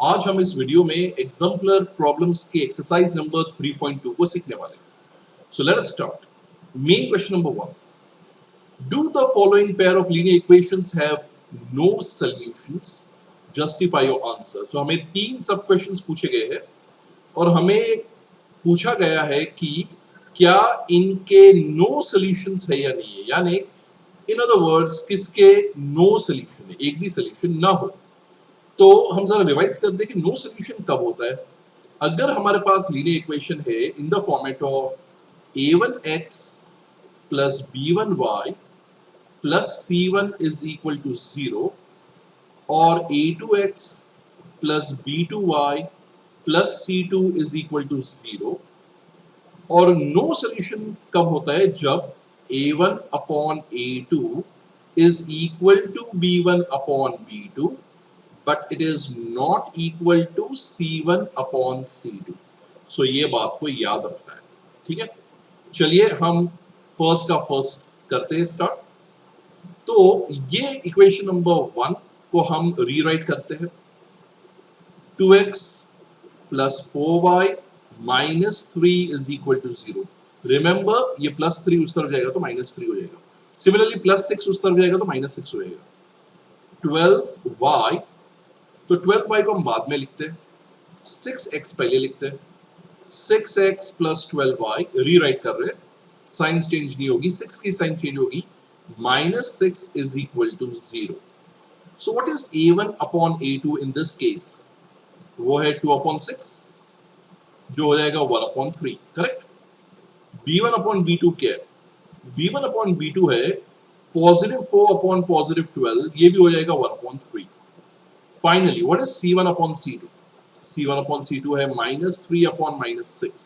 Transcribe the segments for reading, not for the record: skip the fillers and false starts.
आज हम इस वीडियो में एग्जाम्पलर प्रॉब्लम्स के एक्सरसाइज नंबर 3.2 को सीखने वाले हैं। So let us start. Main question number 1, do the following pair of linear equations have no solutions, justify your answer. So हमें तीन सब क्वेश्चंस पूछे गए हैं और हमें पूछा गया है कि क्या इनके नो सॉल्यूशंस है या नहीं है, यानी इन अदर वर्ड्स किसके नो सॉल्यूशन है, एक भी सॉल्यूशन ना हो। तो हम जरा रिवाइज कर दें कि नो सॉल्यूशन कब होता है। अगर हमारे पास लीनियर इक्वेशन है in the format of a1x plus b1y plus c1 is equal to 0 और a2x plus b2y plus c2 is equal to 0, और नो सॉल्यूशन कब होता है जब a1 upon a2 is equal to b1 upon b2 but it is not equal to C1 upon C2। सो ये बात को याद रखना है, ठीक है। चलिए हम फर्स्ट का फर्स्ट करते हैं स्टार्ट। तो ये इक्वेशन नंबर 1 को हम रीराइट करते हैं। 2x plus 4y minus 3 is equal to 0। Remember ये प्लस 3 उस तरफ जाएगा तो माइनस 3 हो जाएगा। सिमिलरली प्लस 6 उस तरफ जाएगा तो माइनस 6 हो जाएगा। 12y, तो 12y को हम बाद में लिखते हैं, 6x पहले लिखते हैं। 6x प्लस 12y रीराइट कर रहे हैं, साइंस चेंज नहीं होगी, 6 की साइन चेंज होगी, minus 6 is equal to 0। So what is a1 upon a2 in this case? वो है 2 अपॉन 6 जो हो जाएगा 1 upon 3, correct. b1 upon b2 क्या है? b1 अपॉन b2 है पॉजिटिव 4 अपॉन पॉजिटिव 12, ये भी हो जाएगा 1 upon 3। Finally what is c1 upon c2? c1 upon c2 है माइनस 3 अपॉन माइनस 6,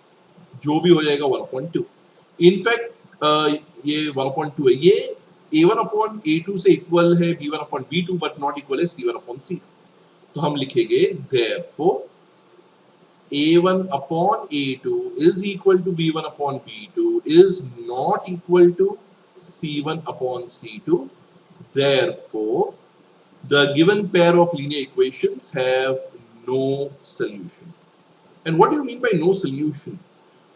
जो भी हो जाएगा 1/2। इनफैक्ट ये 1/2 है, ये a1 अपॉन a2 से इक्वल है b1 upon b2 but not equal है c1 अपॉन c2। तो हम लिखेंगे therefore a1 upon a2 is equal to b1 upon b2 is not equal to c1 upon c2। therefore the given pair of linear equations have no solution। And what do you mean by no solution?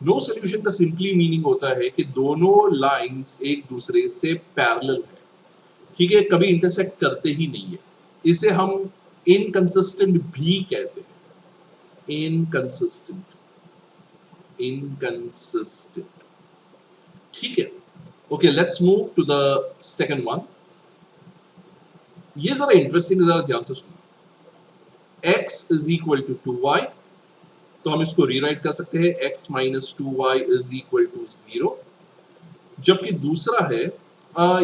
No solution का simply meaning होता है कि दोनों lines एक दूसरे से parallel है, ठीक है, कभी इंटरसेक्ट करते ही नहीं है। इसे हम इनकंसिस्टेंट भी कहते हैं, इनकंसिस्टेंट, इनकंसिस्टेंट, ठीक है। Okay, let's move to the second one. ये जरा इंटरेस्टिंग, जरा ध्यान से सुनो। x is equal to 2y, तो हम इसको रीराइट कर सकते हैं x minus 2y is equal to 0। जबकि दूसरा है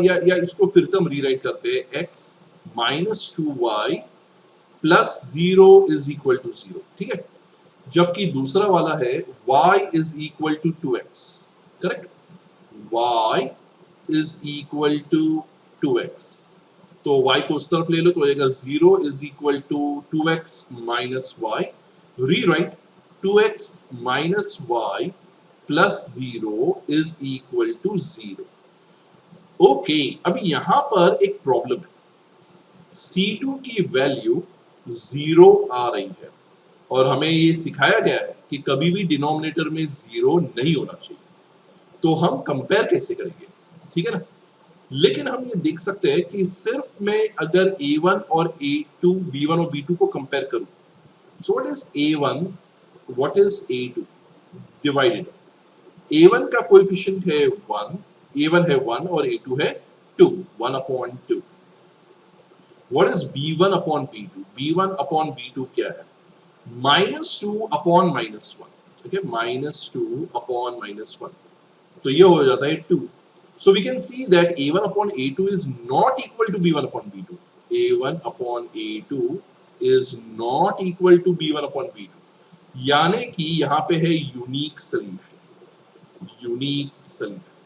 या इसको फिर से हम रीराइट करते हैं x minus 2y plus 0 is equal to 0, ठीक है। जबकि दूसरा वाला है y is equal to 2x, correct. y is equal to 2x, तो y को उस तरफ ले लो तो हो जाएगा 0 is equal to 2x minus y। Rewrite 2x minus y plus 0 is equal to 0। Okay, अभी यहां पर एक प्रॉब्लम है। C2 की वैल्यू 0 आ रही है और हमें ये सिखाया गया है कि कभी भी डिनोमिनेटर में 0 नहीं होना चाहिए। तो हम कंपेयर कैसे करेंगे, ठीक है ना। लेकिन हम ये देख सकते हैं कि सिर्फ मैं अगर a1 और a2, b1 और b2 को कंपेयर करूं, सो what is a1, what is a2 divided. a1 का कोएफिशिएंट है 1, a1 है 1 और a2 है 2, 1/2। What is b1 upon b2? b1 upon b2 क्या है? -2 अपॉन -1, ठीक है, -2 अपॉन -1, तो ये हो जाता है 2। So we can see that a1 upon a2 is not equal to b1 upon b2. a1 upon a2 is not equal to b1 upon b2, यानी कि यहाँ पे है यूनिक सोल्यूशन, यूनिक सोल्यूशन,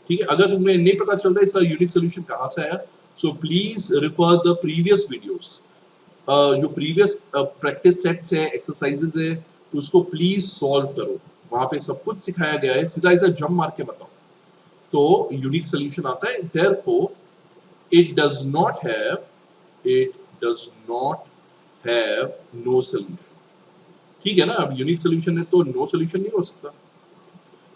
ठीक है। अगर तुम्हें नहीं पता चल रहा है इसका यूनिक सोल्यूशन कहाँ से आया, so please refer the previous videos. जो प्रीवियस प्रैक्टिस सेट्स है, एक्सरसाइजेस है, उसको प्लीज सॉल्व करो, वहां पे सब कुछ सिखाया गया है, सीधा ऐसा जंप मार के बताओ तो यूनिक सोल्यूशन आता है। therefore it does not have no solution. ठीक है ना, अब यूनिक सोल्यूशन है तो नो सोल्यूशन नहीं हो सकता।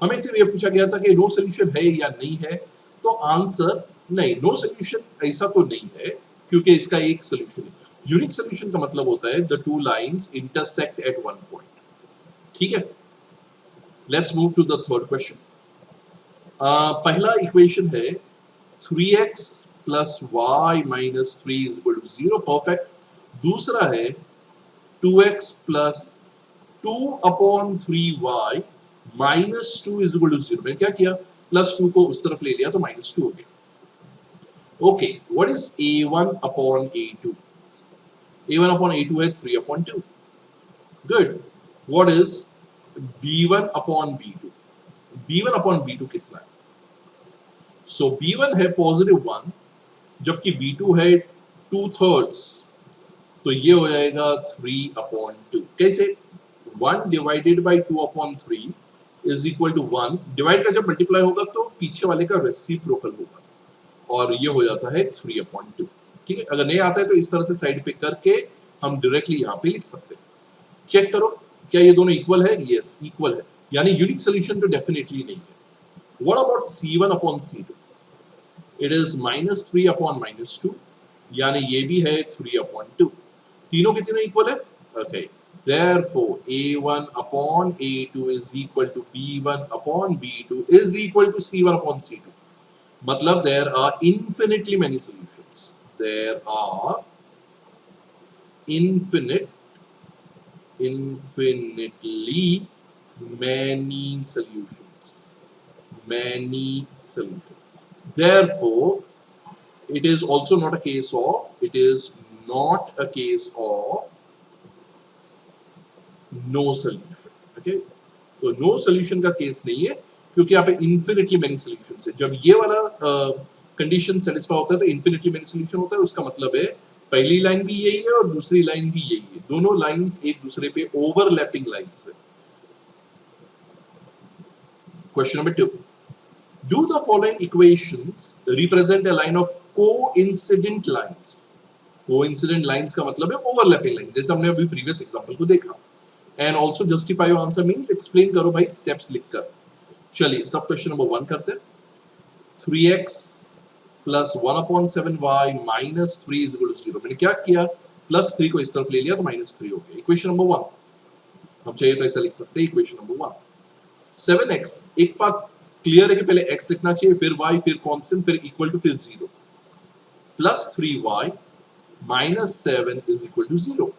हमें सिर्फ ये पूछा गया था कि नो सोल्यूशन है या नहीं है, तो आंसर नहीं, नो सोल्यूशन ऐसा तो नहीं है क्योंकि इसका एक सोल्यूशन है। यूनिक सोल्यूशन का मतलब होता है the two lines intersect at one point. ठीक है, let's move to the third question. पहला इक्वेशन है 3x plus y minus 3 is equal to 0, perfect. दूसरा है 2x plus 2 upon 3y minus 2 is equal to 0। मैंने क्या किया, प्लस 2 को उस तरफ ले लिया तो माइनस 2 हो गया। Okay, what is a1 upon a2? a1 upon a2 है 3 upon 2। Good. What is b1 upon b2? b1 upon b2 कितना है? सो b1 है पॉजिटिव 1 जबकि b2 है 2/3, तो ये हो जाएगा 3 अपॉन 2। कैसे? 1 divided by 2 upon 3 is equal to 1। Divide का जब मल्टीप्लाई होगा तो पीछे वाले का रेसिप्रोकल होगा और ये हो जाता है 3 अपॉन 2। ठीक है, अगर नहीं आता है तो इस तरह से साइड पे करके हम डायरेक्टली यहाँ पे लिख सकते हैं। चेक करो क्या ये दोनों इक्वल है? यस, इक्वल है, यानी यूनिक सोल्यूशन तो डेफिनेटली नहीं है। What about c1 upon c2? It is minus 3 upon minus 2, यानी ये भी है 3 अपॉन 2। तीनों के तीनों इक्वल है। Okay, therefore a1 upon a2 is equal to b1 upon b2 is equal to c1 upon c2. मतलब there are infinitely many solutions. There are infinitely many solutions. Many solutions. Therefore, it is also not a case of, it is not a case of no solution. Okay, तो no solution का case नहीं है क्योंकि यहाँ पे infinitely many solutions है। जब ये वाला कंडीशन सेटिस्फाई होता है तो इन्फिनिटली मेनी सोल्यूशन होता है। उसका मतलब है पहली लाइन भी यही है और दूसरी लाइन भी यही है, दोनों लाइंस एक दूसरे पे ओवरलैपिंग लाइंस है। Question number 2, do the following equations represent a line of coincident lines. Coincident lines का मतलब है ओवरलैपिंग लाइन, जैसे हमने अभी प्रीवियस एग्जांपल को देखा। And also justify your answer means explain करो भाई स्टेप्स लिखकर। चलिए सब क्वेश्चन नंबर 1 करते हैं। 3x plus 1 upon 7y minus 3 is equal to 0। मैंने क्या किया, प्लस 3 को इस तरफ ले लिया तो माइनस 3 हो गया। इक्वेशन नंबर 1 हम चाहिए तो ऐसा लिख सकते हैं। इक्वेशन नंबर 1 7x, एक बात क्लियर है कि पहले x लिखना चाहिए फिर y फिर कांस्टेंट फिर इक्वल टू फिर 0, plus 3y minus 7 is equal to 0।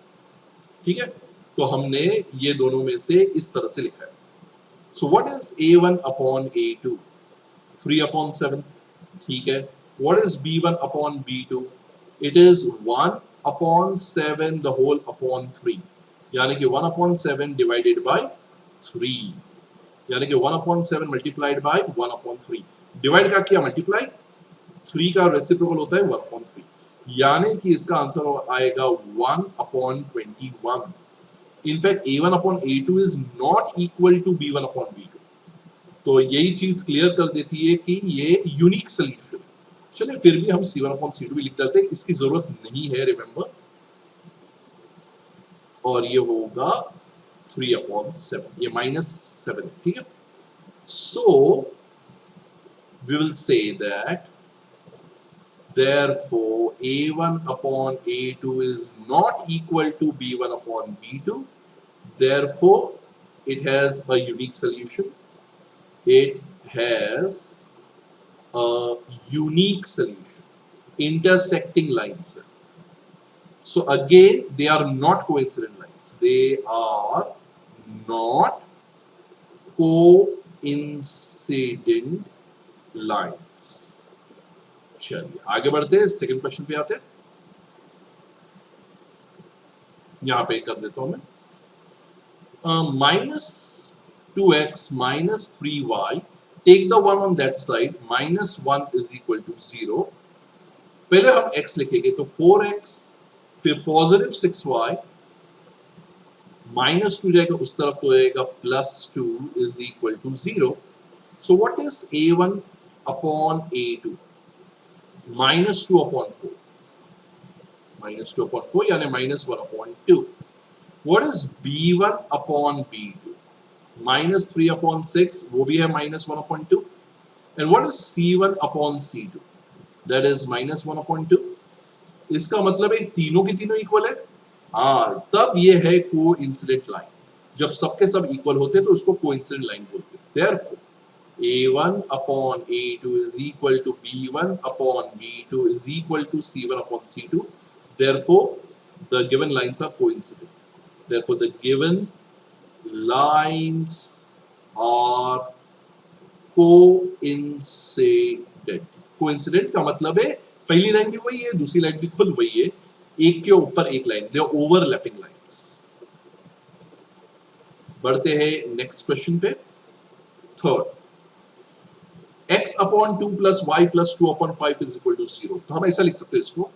ठीक है, तो हमने ये दोनों में से इस तरह से लिखा है। So what is a1 upon a2? 3 upon 7। ठीक है, what is b1 upon b2? It is 1 upon 7 the whole upon 3, यानी कि 1 अपॉन 7 डिवाइडेड बाय 3, यानी कि 1 upon 7 multiplied by 1 upon 3। Divide का किया मल्टीप्लाई, 3 का रेसिप्रोकल होता है 1 अपॉन 3, यानी कि इसका आंसर आएगा 1 upon 21। In fact, a1 upon a2 is not equal to b1 upon b2. तो यही चीज क्लियर कर देती है कि ये यूनिक सोल्यूशन है। चलिए फिर भी हम c1 upon c2 भी लिख देते हैं, इसकी जरूरत नहीं है, रिमेंबर। और ये होगा 3 upon 7, ये माइनस 7। ठीक है, so we will say that therefore a1 upon a2 is not equal to b1 upon b2. Therefore, it has a unique solution. It has a unique solution. Intersecting lines. So again, they are not coincident lines. They are not coincident lines. चलिए आगे बढ़ते हैं, second question पे आते हैं। यहां पे कर देता हूं मैं, minus 2x minus 3y, take the one on that side, minus 1 is equal to 0। पहले हम x लिखेंगे तो 4x फिर पॉजिटिव 6y माइनस 2 जाएगा उस तरफ तो आएगा plus 2 is equal to 0। So what is a1 upon a2? Minus 2 upon 4। -2/4 यानी -1/2. What is b1 upon b2? -3/6 वो भी है -1/2. And what is c1 upon c2? That is -1/2. इसका मतलब है तीनों के तीनों इक्वल है. हाँ, तब ये है कोइंसिडेंट लाइन. जब सबके सब इक्वल होते हैं तो उसको कोइंसिडेंट लाइन बोलते हैं. Therefore, a1 upon a2 is equal to b1 upon b2 is equal to c1 upon c2. Therefore, the given lines are coincident. Therefore, the given lines are coincident. Coincident का मतलब है पहली line भी वही है, दूसरी लाइन भी खुद वही है, एक के ऊपर एक line. They are overlapping lines. बढ़ते हैं नेक्स्ट क्वेश्चन पे. Third, x upon 2 plus y plus 2 upon 5 is equal to 0. तो हम ऐसा लिख सकते हैं इसको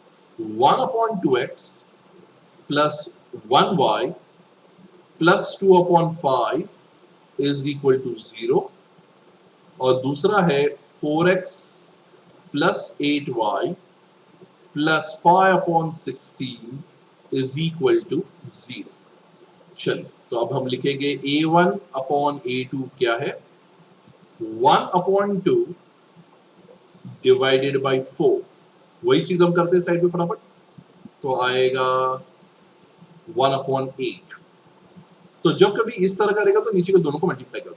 1 upon 2x plus 1y plus 2 upon 5 is equal to 0. और दूसरा है 4x plus 8y plus 5 upon 16 is equal to 0. चलिए, तो अब हम लिखेंगे a1 upon a2 क्या है? 1 upon 2 divided by 4. वही चीज हम करते हैं साइड में फटाफट. तो आएगा 1 upon 8. तो जब कभी इस तरह करेगा तो नीचे के दोनों को मल्टीप्लाई कर दो.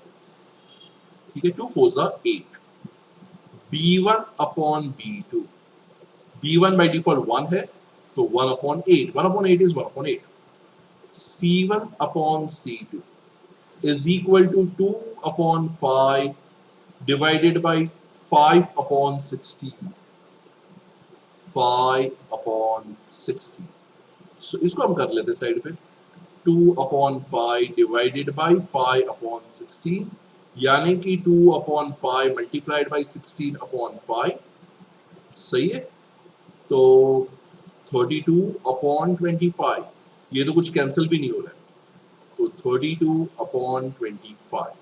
ठीक है, 2 4s are 8. b1 upon b2. b1 by default 1 है तो 1 upon 8. 1 upon 8 is 1 upon 8. c1 upon c2 is equal to 2 upon 5 divided by 5 upon 16. 5 upon 16. So इसको हम कर लेते हैं साइड पे. 2 upon 5 divided by 5 upon 16 यानी कि 2 upon 5 multiplied by 16 upon 5. सही है. तो 32 upon 25. ये तो कुछ कैंसिल भी नहीं हो रहा है. तो 32 upon 25.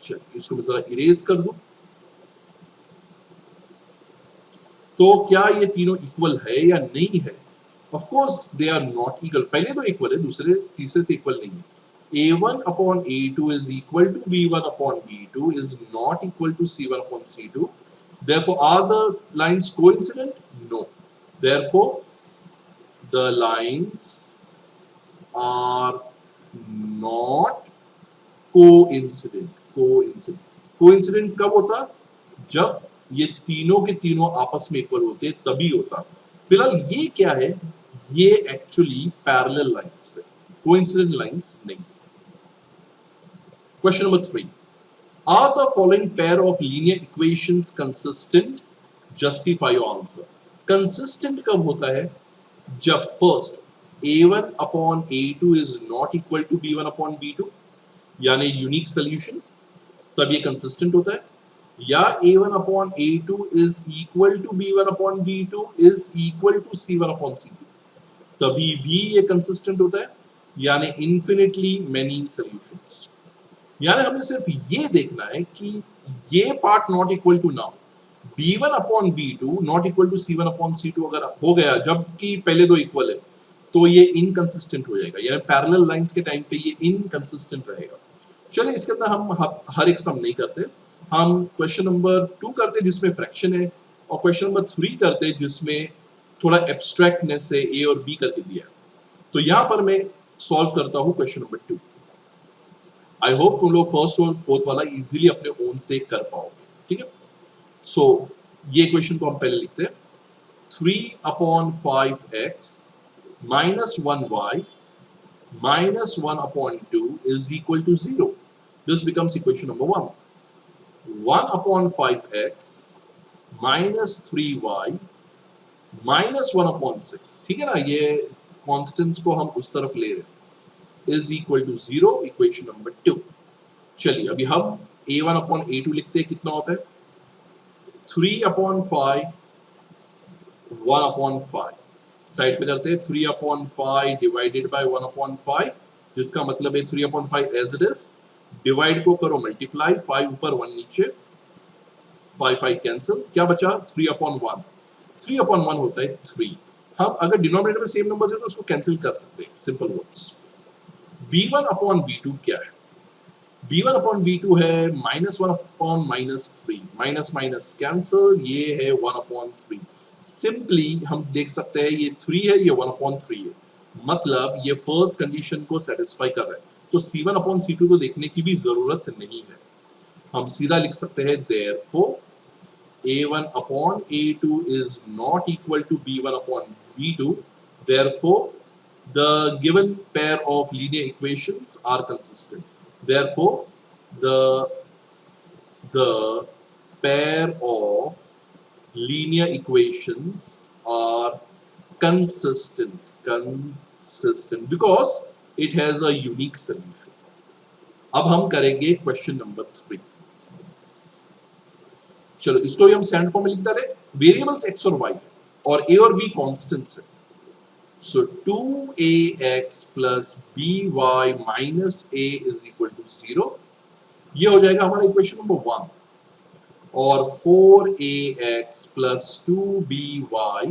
चलिए इसको मैं जरा इरेज कर दूं. तो क्या ये तीनों इक्वल है या नहीं है? Of course they are not equal. पहले तो इक्वल है, दूसरे तीसरे से इक्वल नहीं है. a1 upon a2 is equal to b1 upon b2 is not equal to c1 upon c2. Therefore, are the lines coincident? No. Therefore, the lines are not coincident. Coincident कब होता? जब ये तीनों के तीनों आपस में इक्वल होते तभी होता. फिलहाल ये क्या है? ये एक्चुअली पैरेलल लाइंस है, कोइंसिडेंट लाइंस नहीं. Question number 3. Are the following pair of linear equations consistent? Justify your answer. Consistent कब होता है? जब first a1 upon a2 is not equal to b1 upon b2 यानी यूनिक सोल्यूशन, तब ये consistent होता है. या a1 upon a2 is equal to b1 upon b2 is equal to c1 upon c2, तभी भी ये कंसिस्टेंट होता है. यानी इन्फिनिटली मेनी सॉल्यूशंस. यानी हमें सिर्फ ये देखना है कि ये part not equal to now b1 upon b2 not equal to c1 upon c2 अगर हो गया जबकि पहले दो इक्वल है तो ये इनकंसिस्टेंट हो जाएगा. यानी पैरेलल लाइंस के टाइम पे ये इनकंसिस्टेंट रहेगा. चलिए इसके अंदर हम हर एक सम नहीं करते. हम क्वेश्चन नंबर 2 करते जिसमें फ्रैक्शन है, और क्वेश्चन नंबर 3 करते जिसमें थोड़ा एब्स्ट्रैक्टनेस से ए और बी करके दिया है. तो यहाँ पर मैं सॉल्व करता हूँ क्वेश्चन नंबर 2. आई होप तुम लोग फर्स्ट और फोर्थ वाला इजीली अपने ओन से कर पाओगे. ठीक है. सो ये क्वेश्चन को हम पहले लिखते हैं. 3 upon 5x minus 1y minus 1 upon 2 is equal to 0. This becomes equation number 1. 1 upon 5x minus 3y minus 1 upon 6. ठीक है ना, ये कॉन्स्टेंट्स को हम उस तरफ ले रहे हैं. is equal to 0. Equation number 2. चलिए अभी हम a1 upon a2 लिखते हैं. कितना होता है? 3 upon 5 1 upon 5. साइड पे करते हैं. 3 upon 5 डिवाइडेड बाय 1 upon 5, जिसका मतलब है 3 upon 5 as it is. Divide को करो मल्टीप्लाई, 5 ऊपर 1 नीचे, 5 5 कैंसिल. क्या बचा? 3 upon 1. 3 upon 1 होता है 3. हम अगर डिनोमिनेटर में सेम नंबर्स है तो उसको कैंसिल कर सकते हैं, simple words. b1 upon b2 क्या है? b1 अपॉन b2 है -1 अपॉन -3, माइनस माइनस कैंसिल, ये है 1 अपॉन 3। सिंपली हम देख सकते हैं ये 3 है, ये 1 अपॉन 3 है, मतलब ये फर्स्ट कंडीशन को सेटिस्फाई कर रहा है। तो c1 अपॉन c2 को देखने की भी जरूरत नहीं है, हम सीधा लिख सकते हैं therefore a1 upon a2 is not equal to b1 upon b2, therefore the given pair of linear equations are consistent. Therefore the pair of linear equations are consistent because it has a unique solution. अब हम करेंगे question number 3। चलो इसको भी हम standard form में लिख देते हैं। वेरिएबल्स x और y और a और b कांस्टेंट्स है, सो 2ax plus by minus a is equal to 0, ये हो जाएगा हमारा इक्वेशन नंबर 1। और 4ax plus 2by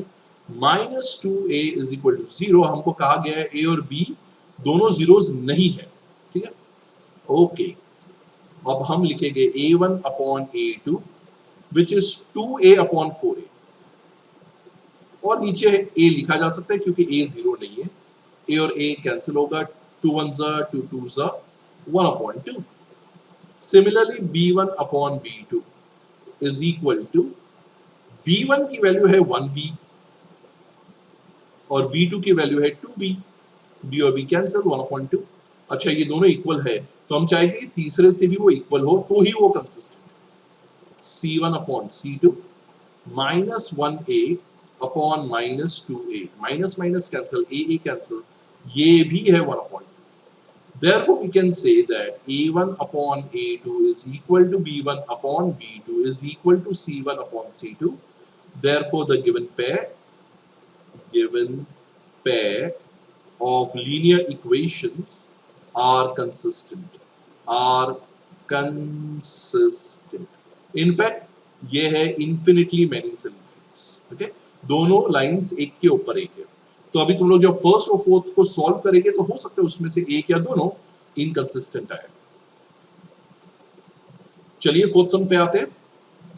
minus 2a is equal to 0, हमको कहा गया है a और b दोनों जीरोस नहीं है, ठीक है, ओके। अब हम लिखेंगे a1 upon a2 which is 2a upon 4a, और नीचे a लिखा जा सकता है क्योंकि a 0 नहीं है, a और a कैंसिल होगा, 2 1 जा 2 2 जा 1 upon 2। Similarly b1 upon b2 is equal to, b1 की वैल्यू है 1b और b2 की वैल्यू है 2b, b और b कैंसिल 1 upon 2। अच्छा ये दोनों इक्वल है तो हम चाहेंगे कि तीसरे से भी वो इक्वल हो तो ही वो कंसिस्टेंट है। c1 upon c2 minus 1a upon minus 2a, minus minus cancel, a cancel, ये भी है 1 upon 2। Therefore we can say that a1 upon a2 is equal to b1 upon b2 is equal to c1 upon c2. Therefore the given pair of linear equations are consistent, in fact ये है infinitely many solutions, okay? दोनों lines एक के ऊपर एक है, तो अभी तुम लोग जब फर्स्ट और फोर्थ को सॉल्व करेंगे तो हो सकता है उसमें से एक या दोनों इनकंसिस्टेंट आए। चलिए फोर्थ सम पे आते हैं।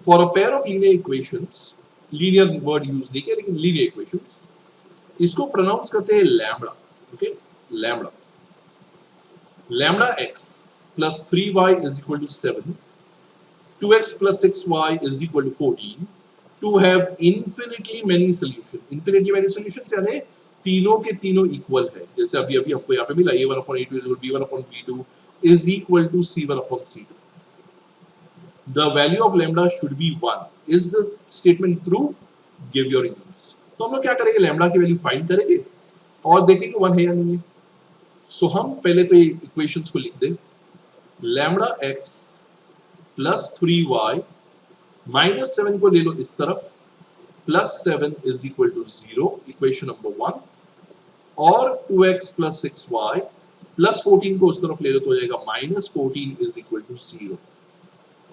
For a pair of linear equations, linear word use नहीं किया लेकिन लीनियर इक्वेशंस, इसको प्रोनाउंस करते हैं lambda, okay, lambda. Lambda x plus 3y is equal to 7, 2x plus 6y is equal to 14 to have infinitely many solution। infinitely many solutions यानी तीनों के तीनों इक्वल है, जैसे अभी अभी हमको यहाँ पे मिला a1 upon a2 is equal to b1 upon b2 is equal to c1 upon c2। the value of lambda should be 1। is the statement true? give your reasons। तो हम लोग क्या करेंगे, लैम्बडा की वैल्यू फाइंड करेंगे और देखेंगे 1 है या नहीं है। सो हम पहले तो ये इक्वेशंस को लिख दे, lambda x plus 3y minus 7 को ले लो इस तरफ, plus 7 is equal to 0, equation number 1, और 2x प्लस 6y प्लस 14 को उस तरफ ले लो तो हो जाएगा minus 14 is equal to 0।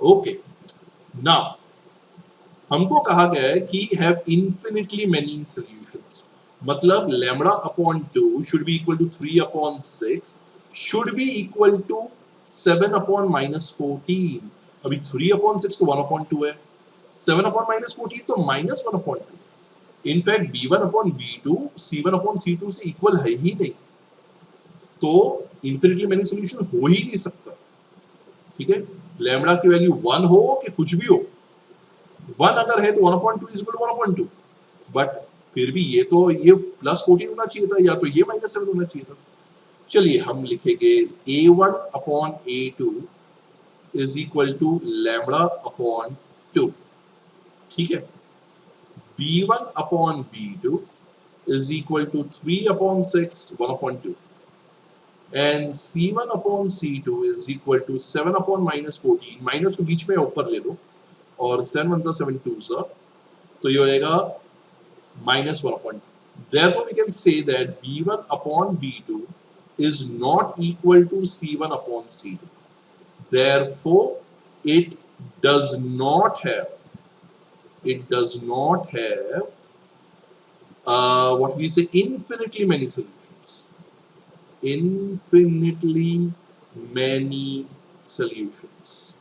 Okay, now हमको कहा गया है कि हैव इन्फिनिटली मेनी सॉल्यूशंस, मतलब lambda upon 2 should be equal to 3 upon 6 should be equal to 7 upon minus 14। अभी 3 अपॉन 6 तो 1 अपॉन 2 है, 7 अपॉन माइनस 14 तो minus 1 upon 2। In fact b1 upon b2 c1 upon c2 से इक्वल है ही नहीं, तो infinitely many solution हो ही नहीं सकता, ठीक है। लैम्बडा की वैल्यू 1 हो कि कुछ भी हो, 1 अगर है तो 1/2 इज इक्वल टू 1/2, बट फिर भी ये तो ये प्लस 14 होना चाहिए था या तो ये माइनस 7 होना चाहिए था। चलिए हम लिखेंगे a1 upon a2 is equal to lambda upon 2, ठीक है। b1 upon b2 is equal to 3 upon 6 1/2 and c1 upon c2 is equal to 7 upon minus 14, minus को बीच में ऊपर ले लो और 7 1 7 2 तो ये हो जाएगा minus 1/2। Therefore, we can say that b1 upon b2 is not equal to c1 upon c2। Therefore, it does not have what we say, infinitely many solutions. Infinitely many solutions.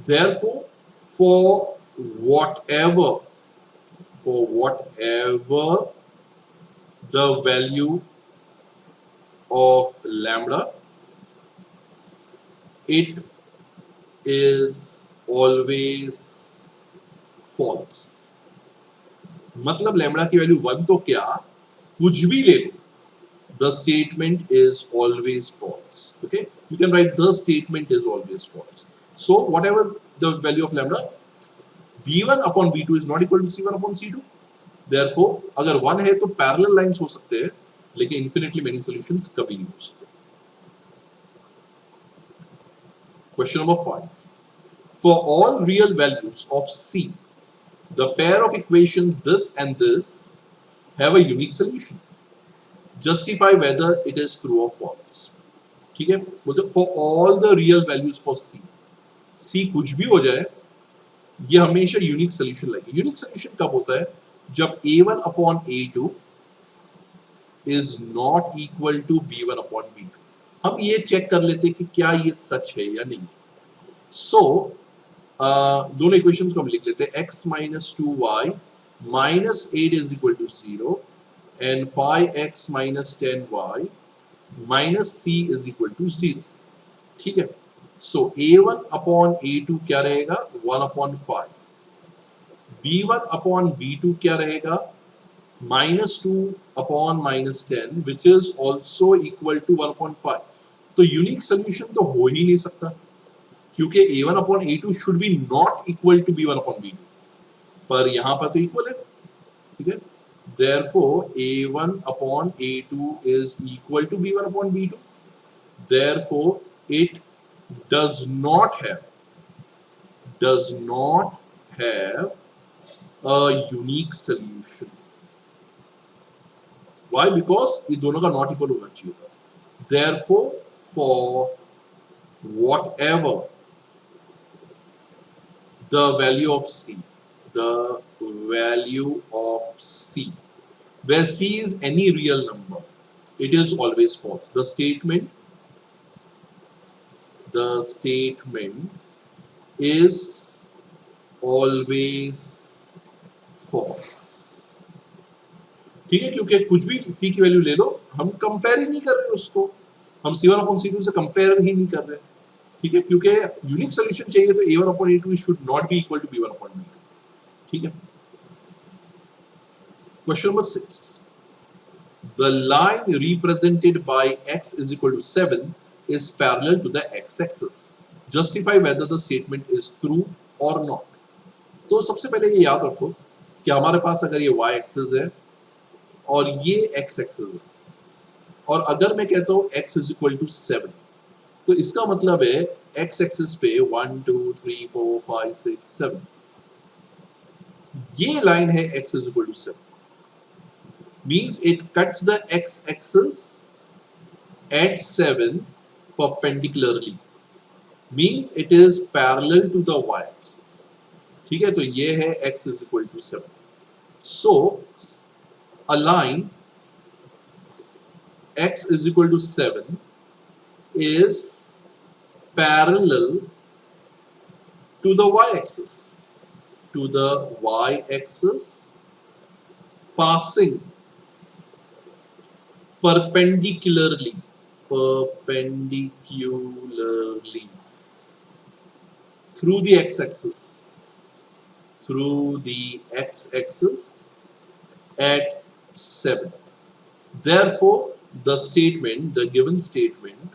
Therefore, for whatever the value of lambda, it is always false. मतलब lambda की value 1 तो क्या, कुछ भी ले लो, the statement is always false. Okay, you can write the statement is always false. So whatever the value of lambda, b1 upon b2 is not equal to c1 upon c2. Therefore अगर 1 है तो parallel lines हो सकते हैं, लेकिन infinitely many solutions कभी नहीं हो सकते. Question number 5. For all real values of c, the pair of equations this and this have a unique solution. Justify whether it is true or false. ठीक है, बोलते for all the real values for c कुछ भी हो जाए, ये हमेशा unique solution लगेगा. यूनिक सोल्यूशन कब होता है, जब a1 upon a2 is not equal to b1 upon b2. हम ये चेक कर लेते हैं कि क्या ये सच है या नहीं. सो दोनों इक्वेशंस को हम लिख लेते हैं. x minus 2y minus 8 is equal to 0 and 5x minus 10y minus c is equal to 0. ठीक है, सो a1 upon a2 क्या रहेगा, 1 upon 5. b1 upon b2 क्या रहेगा, minus 2 upon minus 10, which is also equal to 1 upon 5. तो unique solution तो हो ही नहीं सकता, क्योंकि a1 upon a2 should be not equal to b1 upon b2, पर यहाँ पर तो इक्वल है. ठीक है, therefore a1 upon a2 is equal to b1 upon b2. Therefore it does not have a unique solution. Why? Because ये दोनों का not equal होना चाहिए था. Therefore for whatever the value of c, where c is any real number, it is always false. The statement is always false. ठीक है, क्योंकि कुछ भी c की वैल्यू ले लो, हम कंपेयर ही नहीं कर रहे उसको, हम c1 upon c2 से कंपेयर ही नहीं कर रहे. ठीक है, क्योंकि यूनिक सोल्यूशन चाहिए तो a1 upon a2 should not be equal to b1 upon b2. ठीक है. Question number 6. The line represented by x is equal to 7 is parallel to the x-axis. Justify whether the statement is true or not. तो सबसे पहले ये याद रखो कि हमारे पास अगर ये y-axis है और ये x-axis है, और अगर मैं कहता हूँ x is equal to 7, तो इसका मतलब है x-axis पे 1 2 3 4 5 6 7, ये लाइन है x is equal to 7. Means it cuts the x-axis at 7 perpendicularly. Means it is parallel to the y-axis. ठीक है, तो ये है x is equal to 7. So a line x is equal to 7 is parallel to the y-axis. Passing perpendicularly through the x-axis at 7. Therefore the given statement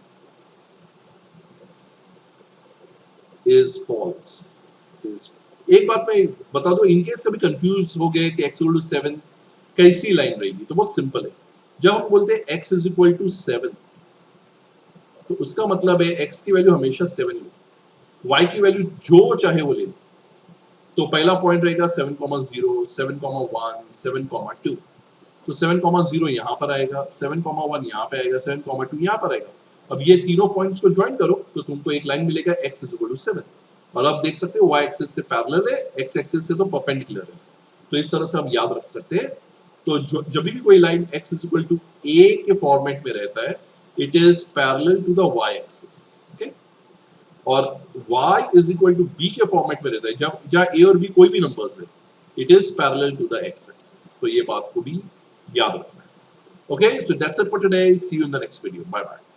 is false. एक बात मैं बता दूं, इनकेस कभी कंफ्यूज हो गए कि x इक्वल टू 7 कैसी लाइन रहेगी, तो बहुत सिंपल है. जब हम बोलते हैं x इज इक्वल टू 7, तो उसका मतलब है x की वैल्यू हमेशा 7 लो, y की वैल्यू जो चाहे वो ले लो. तो पहला पॉइंट रहेगा 7,0, 7,1, 7,2. तो 7,0 यहाँ पर आएगा, 7,1 यहाँ पे आएगा, 7,2 यहाँ पर आएगा. अब ये तीनों पॉइंट्स को ज्वाइन करो तो तुमको एक लाइन मिलेगा x इज इक्वल टू 7. और अब देख सकते हो y एक्सिस से पैरेलल है, x एक्सिस से तो परपेंडिकुलर है. तो इस तरह से हम याद रख सकते हैं। तो जब भी कोई line x is equal to a के फॉर्मेट में रहता है, it is parallel to the y axis, okay. और y is equal to b के फॉर्मेट में रहता है, जब जहां a और b कोई भी नंबर्स है, it is parallel to the x axis. तो ये बात को भी याद रखना है। Okay, so that's it for today. See you in the next video. Bye bye.